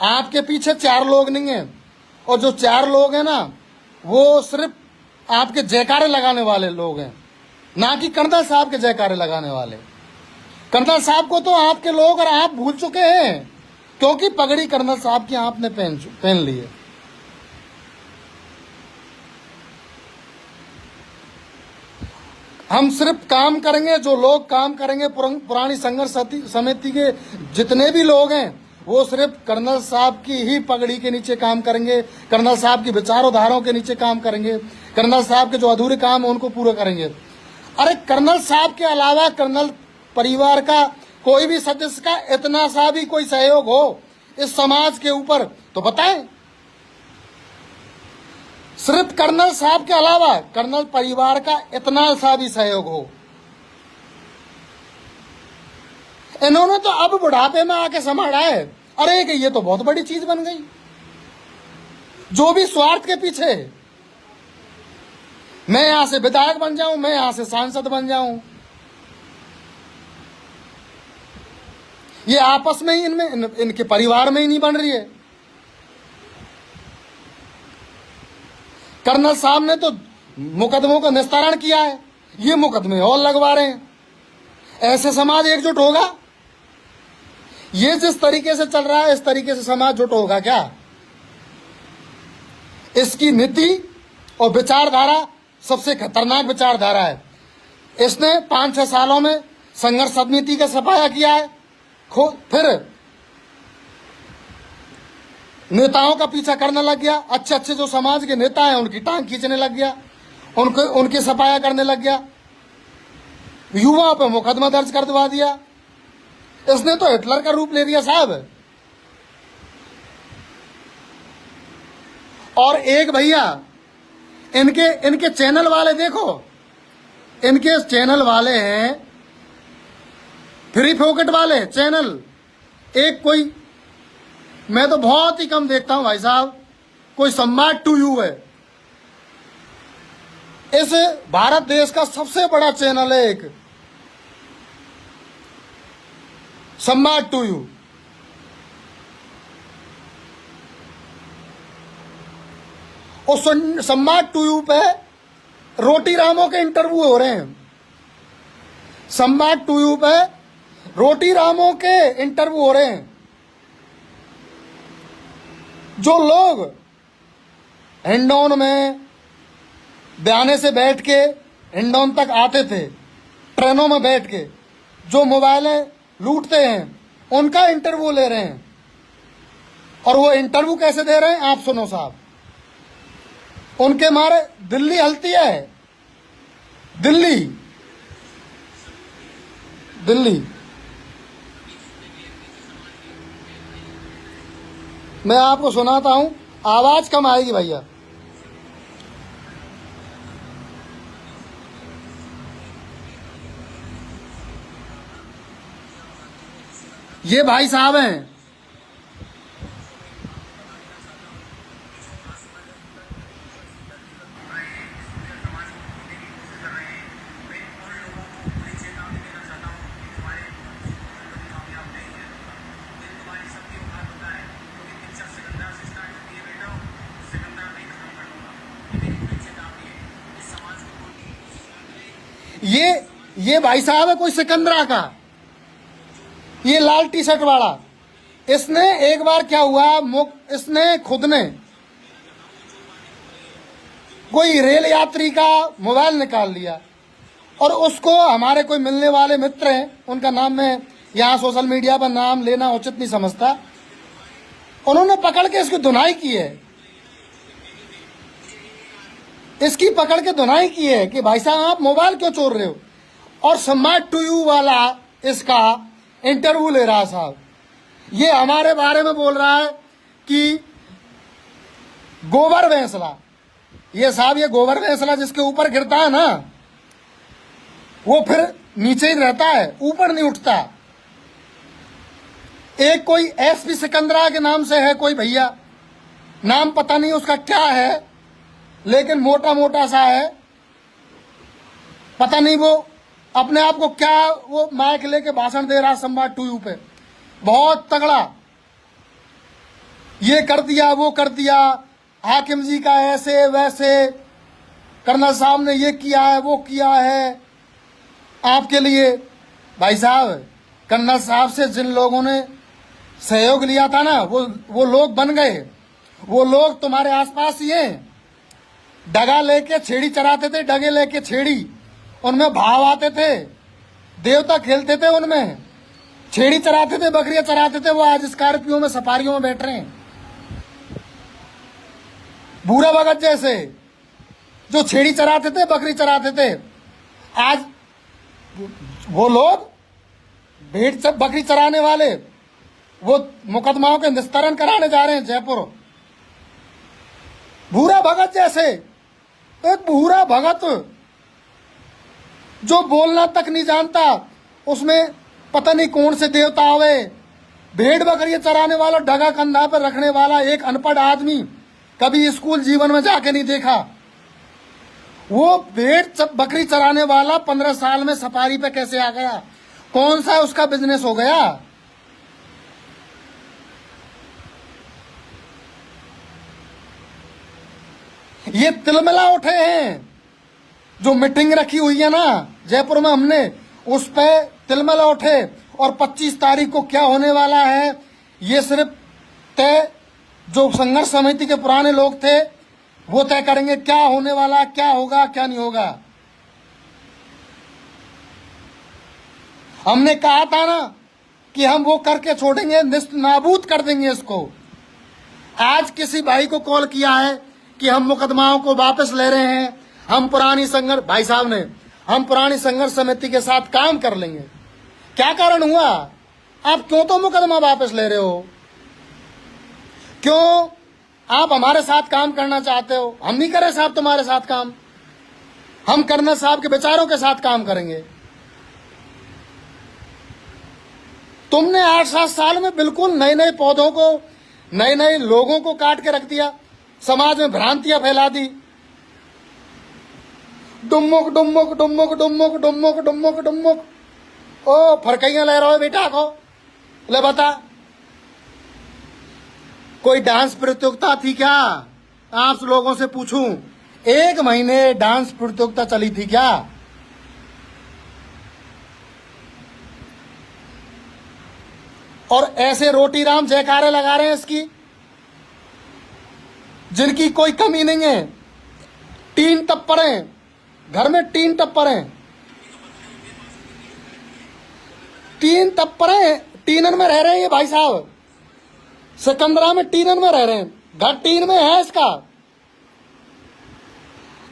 आपके पीछे 4 लोग नहीं हैं, और जो 4 लोग हैं ना, वो सिर्फ आपके जयकारे लगाने वाले लोग हैं, ना कि कर्नल साहब के जयकारे लगाने वाले। कर्नल साहब को तो आपके लोग और आप भूल चुके हैं, क्योंकि पगड़ी कर्नल साहब की आपने पहन ली है। हम सिर्फ काम करेंगे, जो लोग काम करेंगे, पुरानी संघर्ष समिति के जितने भी लोग हैं, वो सिर्फ कर्नल साहब की ही पगड़ी के नीचे काम करेंगे, कर्नल साहब की विचारधाराओं के नीचे काम करेंगे, कर्नल साहब के जो अधूरे काम है उनको पूरा करेंगे। अरे, कर्नल साहब के अलावा कर्नल परिवार का कोई भी सदस्य का इतना सा भी कोई सहयोग हो इस समाज के ऊपर तो बताएं। सिर्फ कर्नल साहब के अलावा कर्नल परिवार का इतना सा भी सहयोग हो। इन्होंने तो अब बुढ़ापे में आके संभाला है। अरे, कि ये तो बहुत बड़ी चीज बन गई। जो भी स्वार्थ के पीछे, मैं यहां से विधायक बन जाऊं, मैं यहां से सांसद बन जाऊं, ये आपस में ही इनके परिवार में ही नहीं बन रही है। कर्नल साहब ने तो मुकदमों का निस्तारण किया है, ये मुकदमे और लगवा रहे हैं। ऐसे समाज एकजुट होगा? ये जिस तरीके से चल रहा है, इस तरीके से समाज जुट होगा क्या? इसकी नीति और विचारधारा सबसे खतरनाक विचारधारा है। इसने 5-6 सालों में संघर्ष समिति का सफाया किया है, फिर नेताओं का पीछा करने लग गया, अच्छे अच्छे जो समाज के नेता हैं उनकी टांग खींचने लग गया, उनके सफाया करने लग गया। युवाओं पे मुकदमा दर्ज कर दिवा दिया। इसने तो हिटलर का रूप ले लिया साहब। और एक भैया इनके चैनल वाले देखो, इनके चैनल वाले हैं फ्री फोकट वाले चैनल। एक कोई, मैं तो बहुत ही कम देखता हूं भाई साहब, कोई सम्राट टू यू है। इस भारत देश का सबसे बड़ा चैनल है एक, सम्राट टू यू। और सम्राट टू यू पे रोटी रामों के इंटरव्यू हो रहे हैं। सम्राट टू यू पे रोटी रामों के इंटरव्यू हो रहे हैं। जो लोग हिंडौन में बयाने से बैठ के हिंडौन तक आते थे, ट्रेनों में बैठ के जो मोबाइलें लूटते हैं, उनका इंटरव्यू ले रहे हैं। और वो इंटरव्यू कैसे दे रहे हैं आप सुनो साहब। उनके मारे दिल्ली हलती है, दिल्ली दिल्ली। मैं आपको सुनाता हूं, आवाज कम आएगी भैया। ये भाई साहब हैं, ये भाई साहब है कोई सिकंदरा का, ये लाल टी शर्ट वाला। इसने एक बार क्या हुआ, इसने खुद ने कोई रेल यात्री का मोबाइल निकाल लिया और उसको हमारे कोई मिलने वाले मित्र हैं, उनका नाम मैं यहाँ सोशल मीडिया पर नाम लेना उचित नहीं समझता, उन्होंने पकड़ के इसकी धुनाई की है। इसकी पकड़ के धुनाई की है कि भाई साहब आप मोबाइल क्यों चोर रहे हो। और सम्राट टू यू वाला इसका इंटरव्यू ले रहा है साहब। ये हमारे बारे में बोल रहा है कि गोबर भैंसला, ये साहब ये गोबर भैंसला जिसके ऊपर गिरता है ना, वो फिर नीचे ही रहता है, ऊपर नहीं उठता। एक कोई एसपी सिकंदरा के नाम से है कोई भैया, नाम पता नहीं उसका क्या है, लेकिन मोटा मोटा सा है, पता नहीं वो अपने आप को क्या, वो माइक लेके भाषण दे रहा सम्राट टू यू पे, बहुत तगड़ा। ये कर दिया वो कर दिया, हाकिम जी का ऐसे वैसे, कर्नल साहब ने ये किया है वो किया है आपके लिए। भाई साहब कर्नल साहब से जिन लोगों ने सहयोग लिया था ना, वो लोग बन गए। वो लोग तुम्हारे आसपास ही हैं। डगा लेके छेड़ी चराते थे, डगे लेके छेड़ी, उनमें भाव आते थे, देवता खेलते थे उनमें, छेड़ी चराते थे, बकरियां चराते थे। वो आज स्कॉर्पियो में सफारियों में बैठ रहे हैं। भूरा भगत जैसे जो छेड़ी चराते थे, बकरी चराते थे, आज वो लोग भेड़ बकरी चराने वाले वो मुकदमाओं के निस्तारण कराने जा रहे हैं जयपुर। भूरा भगत जैसे, एक भूरा भगत जो बोलना तक नहीं जानता, उसमें पता नहीं कौन से देवता आवे, भेड़ बकरियां चराने वाला, डगा कंधा पर रखने वाला एक अनपढ़ आदमी, कभी स्कूल जीवन में जाके नहीं देखा, वो भेड़ बकरी चराने वाला 15 साल में सफारी पे कैसे आ गया, कौन सा उसका बिजनेस हो गया। ये तिलमिला उठे हैं। जो मीटिंग रखी हुई है ना जयपुर में हमने, उस पे तिलमिला उठे। और 25 तारीख को क्या होने वाला है ये सिर्फ तय, जो संघर्ष समिति के पुराने लोग थे वो तय करेंगे क्या होने वाला, क्या होगा क्या नहीं होगा। हमने कहा था ना कि हम वो करके छोड़ेंगे, निस्त नाबूद कर देंगे इसको। आज किसी भाई को कॉल किया है कि हम मुकदमाओं को वापस ले रहे हैं, हम पुरानी संघर्ष, भाई साहब ने हम पुरानी संघर्ष समिति के साथ काम कर लेंगे। क्या कारण हुआ? आप क्यों तो मुकदमा वापस ले रहे हो? क्यों आप हमारे साथ काम करना चाहते हो? हम नहीं करे साहब तुम्हारे साथ काम, हम कर्नल साहब के विचारों के साथ काम करेंगे। तुमने 8-7 साल में बिल्कुल नए नए पौधों को, नए नए लोगों को काट के रख दिया, समाज में भ्रांतियां फैला दी। डुम्मुक डुम्मुक डुम्मुक डुम्मुक डुम्मुक डुम्मुक डुम्मुक, ओ फरकैया ले रहा हो बेटा को। ले बता, कोई डांस प्रतियोगिता थी क्या? आप लोगों से पूछूं, 1 महीने डांस प्रतियोगिता चली थी क्या? और ऐसे रोटी राम जयकारे लगा रहे हैं इसकी, जिनकी कोई कमी नहीं है। 3 टप्पर हैं घर में, 3 टप्पर हैं, 3 टप्पर हैं, टीनन में रह रहे हैं ये भाई साहब। सिकंदरा में टीनन में रह रहे हैं, घर टीन में है इसका,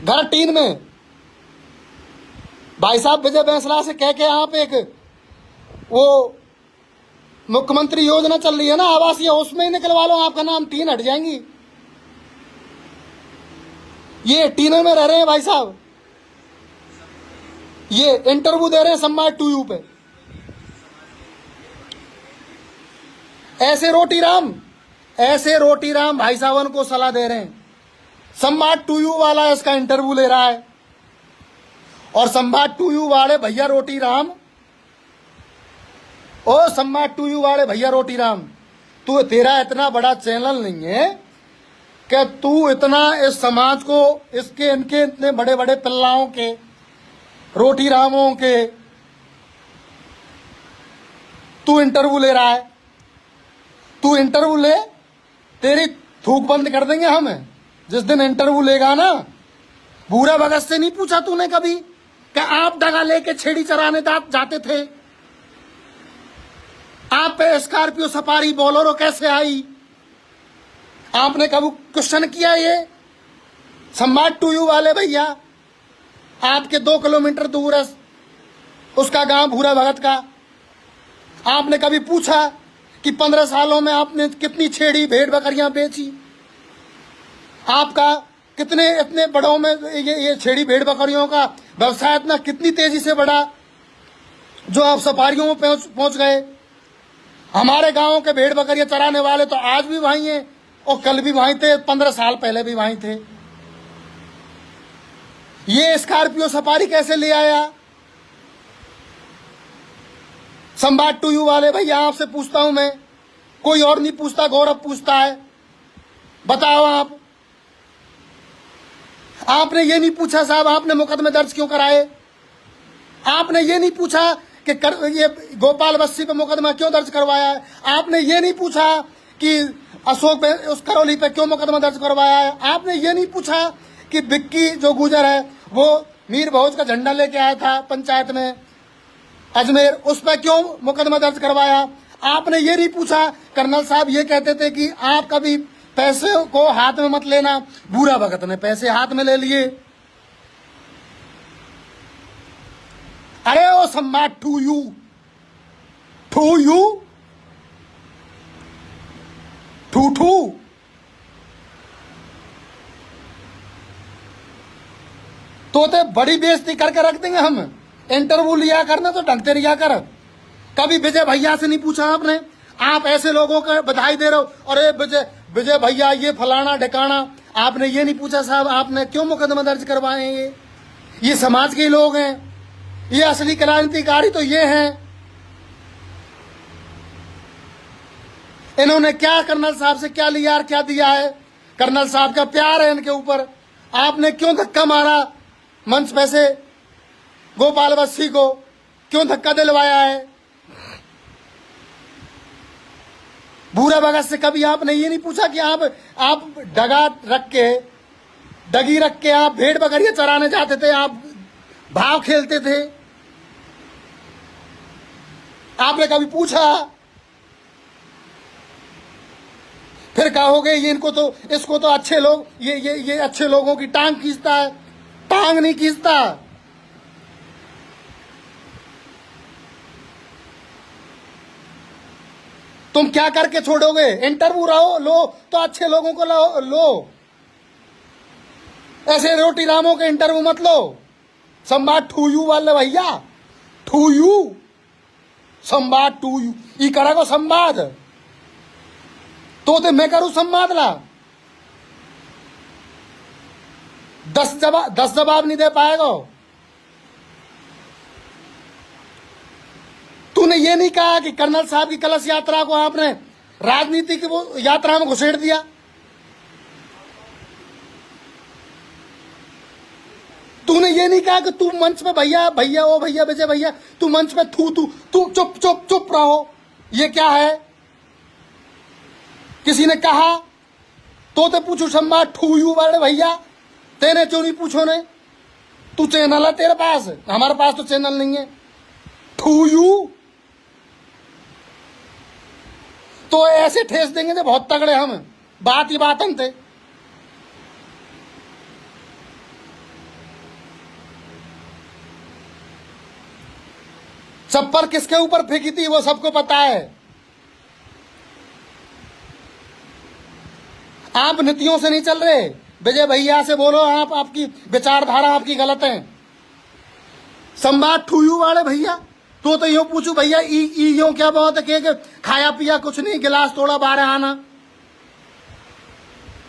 घर टीन में। भाई साहब विजय बैंसला से कह के आप एक वो मुख्यमंत्री योजना चल रही है ना आवासीय, उसमें ही निकलवा लो, आपका नाम टीन हट जाएंगी। ये टीनों में रह रहे हैं भाई साहब, ये इंटरव्यू दे रहे हैं सम्राट 2U पे। ऐसे रोटी राम भाई साहब को सलाह दे रहे हैं। सम्राट 2U वाला इसका इंटरव्यू ले रहा है, और सम्राट 2U वाले भैया रोटी राम, ओ सम्राट 2U वाले भैया रोटी राम, तू, तेरा इतना बड़ा चैनल नहीं है कि तू इतना इस समाज को, इसके इनके इतने बड़े बड़े पिल्लाओं के, रोटी रामों के तू इंटरव्यू ले रहा है। तू इंटरव्यू ले, तेरी थूक बंद कर देंगे हम। जिस दिन इंटरव्यू लेगा ना, भूरा भगत से नहीं पूछा तूने कभी कि आप दगा लेके छेड़ी चराने जाते थे? आप पे स्कॉर्पियो सफारी बोलेरो कैसे आई? आपने कभी क्वेश्चन किया? ये सम्राट 2U वाले भैया, आपके 2 किलोमीटर दूर है उसका गांव भूरा भगत का। आपने कभी पूछा कि 15 सालों में आपने कितनी छेड़ी भेड़ बकरियां बेची? आपका कितने इतने बड़ों में ये छेड़ी भेड़ बकरियों का व्यवसाय इतना कितनी तेजी से बढ़ा, जो आप सफारियों में पहुंच गए। हमारे गांव के भेड़ बकरियां चराने वाले तो आज भी वहीं हैं, और कल भी वहीं थे, 15 साल पहले भी वहीं थे। ये स्कॉर्पियो सफारी कैसे ले आया? सम्राट 2U वाले भैया, आपसे पूछता हूं मैं, कोई और नहीं पूछता, गौरव पूछता है। बताओ आपने ये नहीं पूछा साहब, आपने मुकदमे दर्ज क्यों कराए? आपने ये नहीं पूछा कि ये गोपाल बस्सी पे मुकदमा क्यों दर्ज करवाया है? आपने ये नहीं पूछा कि अशोक पे, उस करौली पे क्यों मुकदमा दर्ज करवाया है? आपने ये नहीं पूछा कि विक्की जो गुजर है वो मीर भोज का झंडा लेके आया था पंचायत में अजमेर, उस पर क्यों मुकदमा दर्ज करवाया? आपने ये नहीं पूछा, कर्नल साहब ये कहते थे कि आप कभी पैसे को हाथ में मत लेना, भूरा भगत ने पैसे हाथ में ले लिए। अरे ओ सम्राट 2U तो बड़ी बेइज्जती करके रख देंगे हम। इंटरव्यू लिया करना तो ढंग से लिया कर। कभी विजय भैया से नहीं पूछा आपने? आप ऐसे लोगों को बधाई दे रहे हो, अरे विजय भैया ये फलाना ढिकाना, आपने ये नहीं पूछा साहब आपने क्यों मुकदमा दर्ज करवाए हैं? ये समाज के लोग हैं, ये असली क्रांतिकारी तो ये हैं। इन्होंने क्या कर्नल साहब से क्या लिया और क्या दिया है? कर्नल साहब का प्यार है इनके ऊपर। आपने क्यों धक्का मारा मंच पे से? गोपाल बस्सी को क्यों धक्का दिलवाया है? भूरा भगत से कभी आपने ये नहीं पूछा कि आप डगी रख के आप भेड़ बकरियां चराने जाते थे, आप भाव खेलते थे? आपने कभी पूछा? फिर कहोगे ये इसको तो अच्छे लोग, ये अच्छे लोगों की टांग खींचता है। टांग नहीं खींचता, तुम क्या करके छोड़ोगे? इंटरव्यू लो तो अच्छे लोगों को लो, ऐसे रोटी रामों के इंटरव्यू मत लो। संवाद टू यू वाले भैया, टू यू, संवाद टू यू ई करेगो संवाद तो मैं करूं संवाद ला। 10 जवाब नहीं दे पाएगा। तूने ये नहीं कहा कि कर्नल साहब की कलश यात्रा को आपने राजनीति की वो यात्रा में घुसेड़ दिया। तूने ये नहीं कहा कि तू मंच पे भैया भैया ओ भैया विजय भैया तू मंच पे तू चुप चुप चुप रहो। ये क्या है? किसी ने कहा तो पूछू संवाद ठू यू वाले भैया, तेने क्यों नहीं पूछो ने? तू चैनल है तेरे पास, हमारे पास तो चैनल नहीं है। ठू यू तो ऐसे ठेस देंगे जो बहुत तगड़े हम, बात ही बात थे। चप्पल किसके ऊपर फेंकी थी वो सबको पता है। आप नीतियों से नहीं चल रहे। विजय भैया से बोलो आप, आपकी विचारधारा आपकी गलत है। संवाद ठूयू वाले भैया तो यूं पूछू भैया यूं क्या बहुत है कि खाया पिया कुछ नहीं, गिलास तोड़ा 12 आना।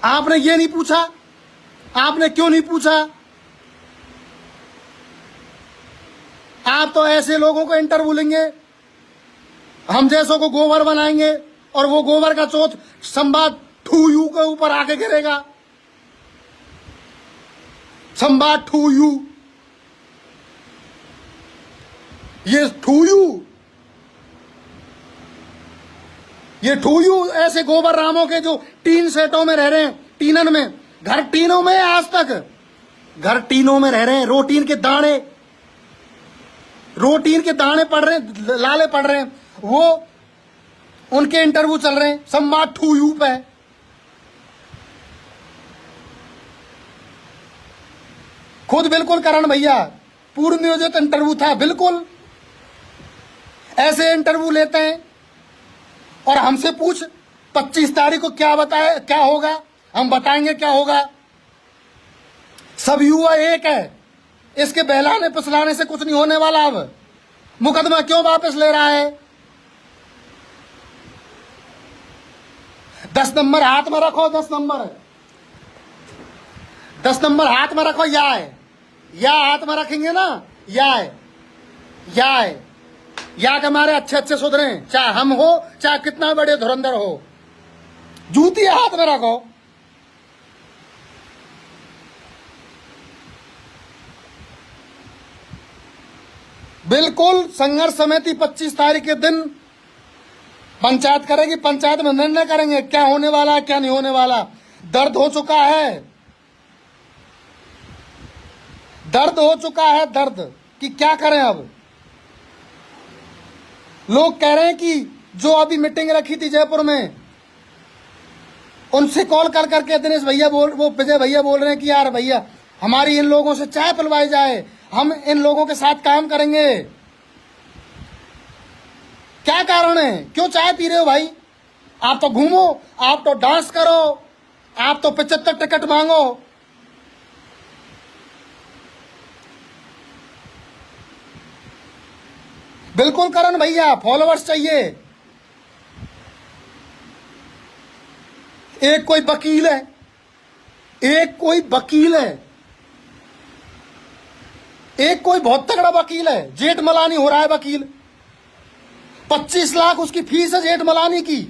आपने ये नहीं पूछा। आपने क्यों नहीं पूछा? आप तो ऐसे लोगों को इंटरव्यू लेंगे, हम जैसों को गोबर बनाएंगे और वो गोबर का चोट संवाद ठू यू के ऊपर आके गिरेगा। संवाद ठू यू, ये ठू यू, ये ठू यू ऐसे गोबर रामों के जो टीन सेटों में रह रहे हैं, टीनन में, घर टीनों में, आज तक घर टीनों में रह रहे हैं, रोटीन के दाने पड़ रहे हैं, लाले पड़ रहे हैं, वो उनके इंटरव्यू चल रहे हैं संवाद ठू यू पे। खुद बिल्कुल करण भैया पूर्व नियोजित इंटरव्यू था, बिल्कुल ऐसे इंटरव्यू लेते हैं। और हमसे पूछ 25 तारीख को क्या बताए, क्या होगा, हम बताएंगे क्या होगा। सब युवा एक है, इसके बहलाने पसलाने से कुछ नहीं होने वाला। अब मुकदमा क्यों वापस ले रहा है? 10 नंबर हाथ में रखो, 10 नंबर हाथ में रखो। या हाथ में रखेंगे ना, या के हमारे अच्छे अच्छे सुधरे, चाहे हम हो चाहे कितना बड़े धुरंधर हो, जूती हाथ में रखो। बिल्कुल संघर्ष समिति 25 तारीख के दिन पंचायत करेगी। पंचायत में निर्णय करेंगे क्या होने वाला है क्या नहीं होने वाला। दर्द हो चुका है, दर्द कि क्या करें। अब लोग कह रहे हैं कि जो अभी मीटिंग रखी थी जयपुर में, उनसे कॉल कर करके दिनेश भैया वो विजय भैया बोल रहे हैं कि यार भैया हमारी इन लोगों से चाय पिलवाई जाए, हम इन लोगों के साथ काम करेंगे। क्या कारण है? क्यों चाय पी रहे हो भाई? आप तो घूमो, आप तो डांस करो, आप तो 75 टिकट मांगो। बिल्कुल करण भैया, फॉलोअर्स चाहिए। एक कोई वकील है, एक कोई बहुत तगड़ा वकील है, जेठमलानी हो रहा है वकील। 25 लाख उसकी फीस है जेठमलानी की।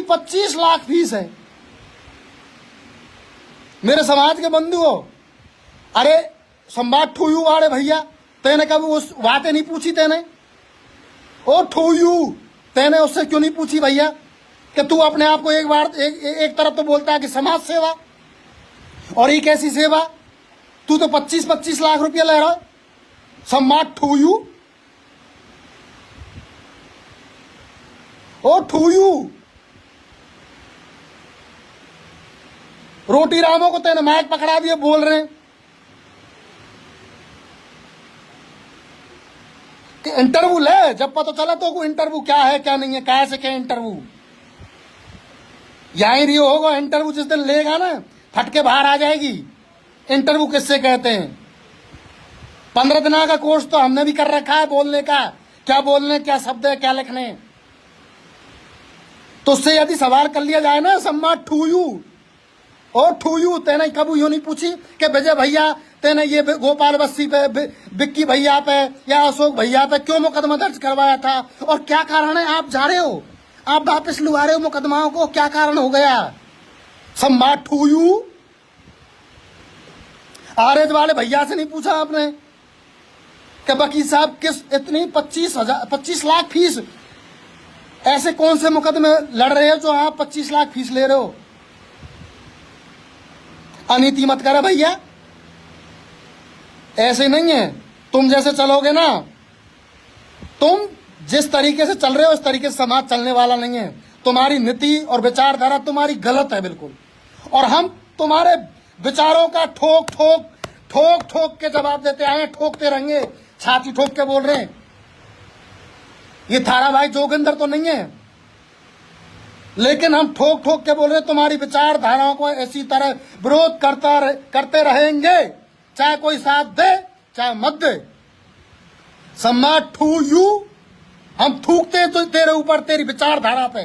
25 लाख फीस है। मेरे समाज के बंधु हो, अरे संवाद ठूयू वाले भैया, तेने कभी उस बातें नहीं पूछी? तेने ओ ठूयू, तेने उससे क्यों नहीं पूछी भैया कि तू अपने आप को एक तरफ तो बोलता है कि समाज सेवा, और ये कैसी सेवा? तू तो 25 लाख रुपया ले रहा। संवाद ठूयू, ओ ठूयू, रोटी रामों को तेने माइक पकड़ा दिए, बोल रहे हैं कि इंटरव्यू ले, जब पता चला तो को इंटरव्यू क्या है क्या नहीं है, कैसे क्या इंटरव्यू। यहीं रियो होगा इंटरव्यू, जिस दिन लेगा ना फटके बाहर आ जाएगी। इंटरव्यू किससे कहते हैं? 15 दिन का कोर्स तो हमने भी कर रखा है बोलने का, क्या बोलने, क्या शब्द है, क्या लिखने। तो उससे यदि सवाल कर लिया जाए ना, सम्मा ठू यू और ठू यू, तेने कभी यूं नहीं पूछी कि विजय भैया तेने ये गोपाल बस्सी पे, विक्की भैया पे या अशोक भैया पे क्यों मुकदमा दर्ज करवाया था और क्या कारण है आप जा रहे हो, आप वापस लुआ रहे हो मुकदमाओं को, क्या कारण हो गया? सम्मा ठू यू। आरएज वाले भैया से नहीं पूछा आपने कि वकील साहब किस इतनी 25 लाख फीस, ऐसे कौन से मुकदमे लड़ रहे हो जो आप 25 लाख फीस ले रहे हो? अनीति मत करो भैया, ऐसे नहीं है। तुम जैसे चलोगे ना, तुम जिस तरीके से चल रहे हो उस तरीके से समाज चलने वाला नहीं है। तुम्हारी नीति और विचारधारा तुम्हारी गलत है बिल्कुल, और हम तुम्हारे विचारों का ठोक ठोक के जवाब देते आए, ठोकते रहेंगे। छाती ठोक के बोल रहे हैं, ये थारा भाई जोगिंदर तो नहीं है, लेकिन हम ठोक के बोल रहे हैं। तुम्हारी विचारधाराओं को इसी तरह विरोध करते रहेंगे, चाहे कोई साथ दे चाहे मत दे। सम्मा ठू यू, हम थूकते तो तेरे ऊपर, तेरी विचारधारा पे।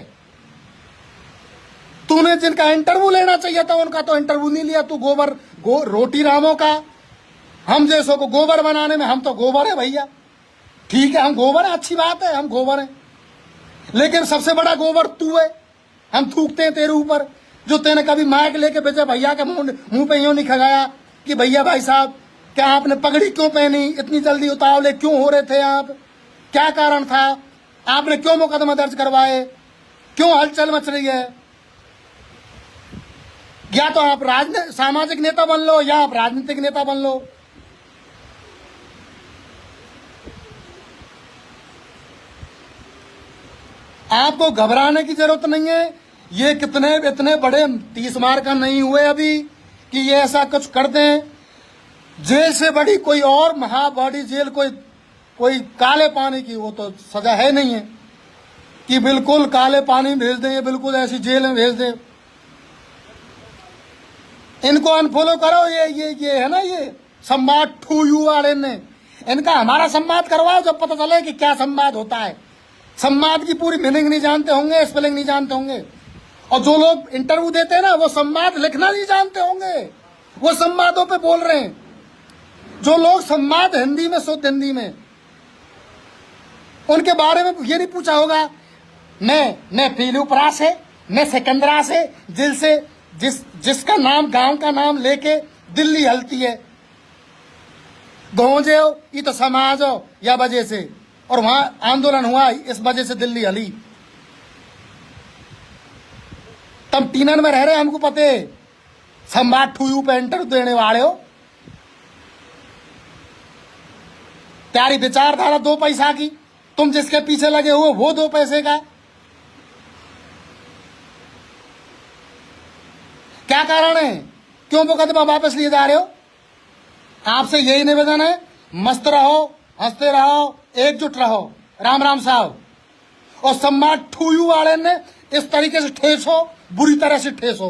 तूने जिनका इंटरव्यू लेना चाहिए था उनका तो इंटरव्यू नहीं लिया। तू रोटी रामों का, हम जैसों को गोबर बनाने में, हम तो गोबर है भैया। ठीक है, हम गोबर है, अच्छी बात है, हम गोबर है, लेकिन सबसे बड़ा गोबर तू है। हम थूकते हैं तेरे ऊपर। जो तेने कभी माइक लेके विजय भैया के मुंह पे यूं नहीं खगाया कि भैया भाई साहब क्या आपने पगड़ी क्यों पहनी, इतनी जल्दी उतावले क्यों हो रहे थे आप, क्या कारण था, आपने क्यों मुकदमा दर्ज करवाए, क्यों हलचल मच रही है? या तो आप सामाजिक नेता बन लो या आप राजनीतिक नेता बन लो। आपको घबराने की जरूरत नहीं है। ये इतने बड़े 30 मार का नहीं हुए अभी कि ये ऐसा कुछ कर दें। जेल से बड़ी कोई और महाबड़ी जेल कोई काले पानी की वो तो सजा है नहीं है कि बिल्कुल काले पानी में भेज दें, बिल्कुल ऐसी जेल में भेज दें। इनको अनफॉलो करो। ये है ना, ये संवाद ठू यू वाले ने, इनका हमारा संवाद करवाओ, जब पता चले कि क्या संवाद होता है। संवाद की पूरी मीनिंग नहीं जानते होंगे, स्पेलिंग नहीं जानते होंगे, और जो लोग इंटरव्यू देते हैं ना वो संवाद लिखना नहीं जानते होंगे, वो संवादों पे बोल रहे हैं। जो लोग संवाद हिंदी में, शुद्ध हिंदी में, उनके बारे में ये नहीं पूछा होगा मैं पीलूपुरा से, मैं सिकंदरा से, दिल से जिसका नाम, गांव का नाम लेके दिल्ली हलती है, गौजे हो ये तो समाज हो या वजह से, और वहां आंदोलन हुआ इस वजह से दिल्ली हली। तब टीनन में रह रहे, हमको पता है। संवाद ठूयू पे इंटरव्यू देने वाले हो। प्यारी विचारधारा 2 पैसा की, तुम जिसके पीछे लगे हो वो 2 पैसे का। क्या कारण है, क्यों मुकदमा वापस लिए जा रहे हो? आपसे यही निवेदन है, मस्त रहो, हंसते रहो, एकजुट रहो। राम राम साहब। और सम्मान ठूयू वाले ने इस तरीके से ठेसो, बुरी तरह से ठेसो।